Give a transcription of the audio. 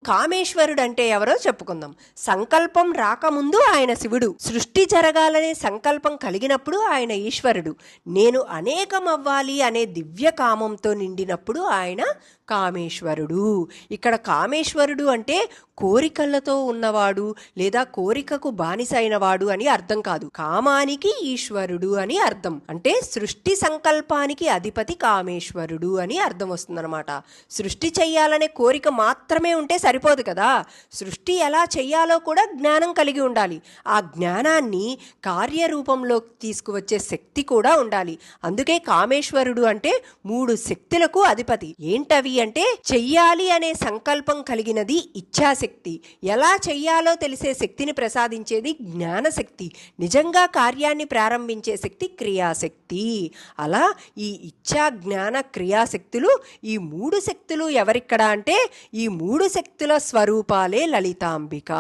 కామేశ్వరుడు అంటే ఎవరో చెప్పుకుందాం. సంకల్పం రాకముందు ఆయన శివుడు, సృష్టి జరగాలనే సంకల్పం కలిగినప్పుడు ఆయన ఈశ్వరుడు, నేను అనేకం అవ్వాలి అనే దివ్య కామంతో నిండినప్పుడు ఆయన కామేశ్వరుడు. ఇక్కడ కామేశ్వరుడు అంటే కోరికలతో ఉన్నవాడు లేదా కోరికకు బానిసైనవాడు అని అర్థం కాదు. కామానికి ఈశ్వరుడు అని అర్థం. అంటే సృష్టి సంకల్పానికి అధిపతి కామేశ్వరుడు అని అర్థం వస్తుందన్నమాట. సృష్టి చెయ్యాలనే కోరిక మాత్రమే ఉంటే సరిపోదు కదా, సృష్టి ఎలా చెయ్యాలో కూడా జ్ఞానం కలిగి ఉండాలి. ఆ జ్ఞానాన్ని కార్యరూపంలోకి తీసుకువచ్చే శక్తి కూడా ఉండాలి. అందుకే కామేశ్వరుడు అంటే 3 శక్తులకు అధిపతి. ఏంటవి అంటే, చెయ్యాలి అనే సంకల్పం కలిగినది ఇచ్ఛాశక్తి, ఎలా చెయ్యాలో తెలిసే శక్తిని ప్రసాదించేది జ్ఞానశక్తి, నిజంగా కార్యాన్ని ప్రారంభించే శక్తి క్రియాశక్తి. అలా ఈ ఇచ్ఛా జ్ఞాన క్రియాశక్తులు, ఈ 3 శక్తులు ఎవరిక్కడ అంటే ఈ 3 శక్తుల స్వరూపాలే లలితాంబిక.